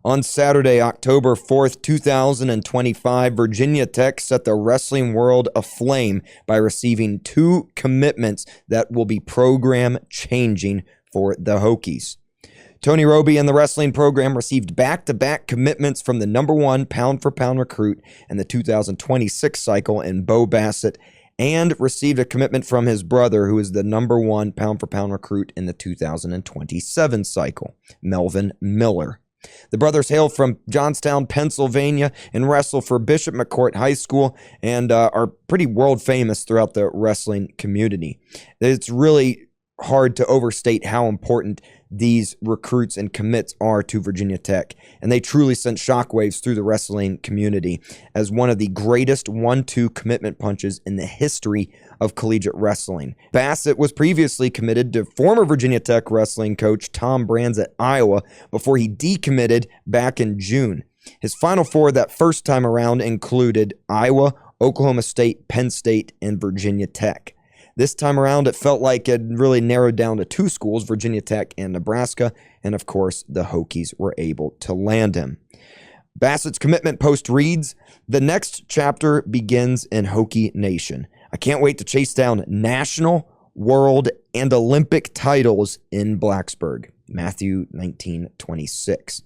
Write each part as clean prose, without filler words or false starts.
On Saturday, October 4th, 2025, Virginia Tech set the wrestling world aflame by receiving 2 commitments that will be program-changing for the Hokies. Tony Roby and the wrestling program received back-to-back commitments from the #1 pound-for-pound recruit in the 2026 cycle in Bo Bassett, and received a commitment from his brother, who is the #1 pound-for-pound recruit in the 2027 cycle, Melvin Miller. The brothers hail from Johnstown, Pennsylvania, and wrestle for Bishop McCourt High School and are pretty world famous throughout the wrestling community. It's really hard to overstate how important these recruits and commits are to Virginia Tech, and they truly sent shockwaves through the wrestling community as one of the greatest 1-2 commitment punches in the history of collegiate wrestling. Bassett was previously committed to former Virginia Tech wrestling coach Tom Brands at Iowa before he decommitted back in June. His Final Four that first time around included Iowa, Oklahoma State, Penn State, and Virginia Tech. This time around, it felt like it really narrowed down to 2 schools, Virginia Tech and Nebraska, and of course, the Hokies were able to land him. Bassett's commitment post reads, "The next chapter begins in Hokie Nation. I can't wait to chase down national, world, and Olympic titles in Blacksburg." Matthew 19:26.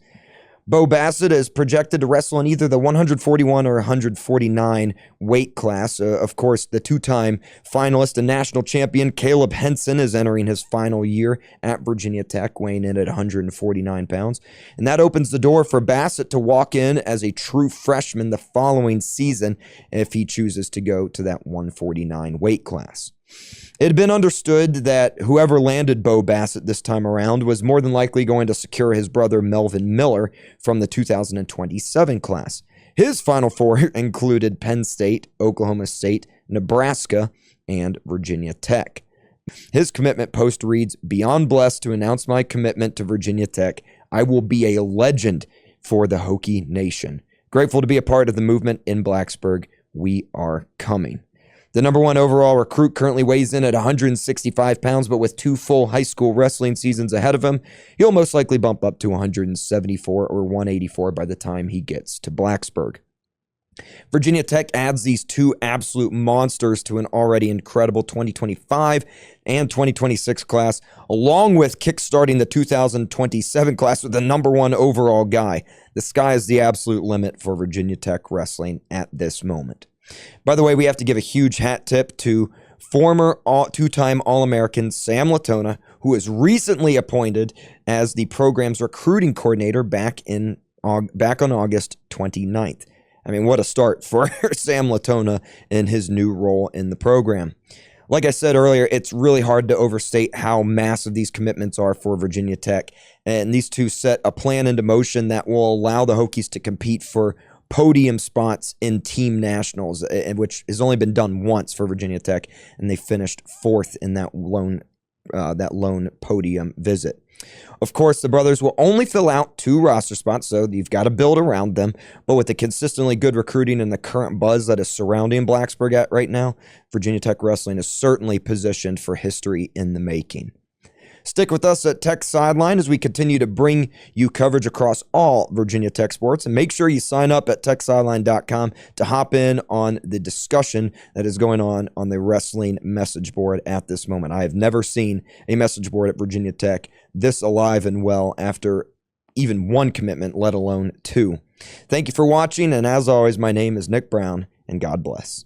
Bo Bassett is projected to wrestle in either the 141 or 149 weight class. Of course, the 2-time finalist and national champion Caleb Henson is entering his final year at Virginia Tech, weighing in at 149 pounds. And that opens the door for Bassett to walk in as a true freshman the following season if he chooses to go to that 149 weight class. It had been understood that whoever landed Bo Bassett this time around was more than likely going to secure his brother Melvin Miller from the 2027 class. His Final Four included Penn State, Oklahoma State, Nebraska, and Virginia Tech. His commitment post reads, "Beyond blessed to announce my commitment to Virginia Tech. I will be a legend for the Hokie Nation. Grateful to be a part of the movement in Blacksburg. We are coming." The #1 overall recruit currently weighs in at 165 pounds, but with 2 full high school wrestling seasons ahead of him, he'll most likely bump up to 174 or 184 by the time he gets to Blacksburg. Virginia Tech adds these 2 absolute monsters to an already incredible 2025 and 2026 class, along with kickstarting the 2027 class with the #1 overall guy. The sky is the absolute limit for Virginia Tech wrestling at this moment. By the way, we have to give a huge hat tip to former 2-time All-American Sam Latona, who was recently appointed as the program's recruiting coordinator back on August 29th. I mean, what a start for Sam Latona in his new role in the program. Like I said earlier, it's really hard to overstate how massive these commitments are for Virginia Tech. And these 2 set a plan into motion that will allow the Hokies to compete for podium spots in team nationals, which has only been done once for Virginia Tech, and they finished 4th in that lone podium visit. Of course, the brothers will only fill out 2 roster spots, so you've got to build around them. But with the consistently good recruiting and the current buzz that is surrounding Blacksburg at right now, Virginia Tech wrestling is certainly positioned for history in the making. Stick with us at Tech Sideline as we continue to bring you coverage across all Virginia Tech sports. And make sure you sign up at techsideline.com to hop in on the discussion that is going on the wrestling message board at this moment. I have never seen a message board at Virginia Tech this alive and well after even 1 commitment, let alone 2. Thank you for watching, and as always, my name is Nick Brown, and God bless.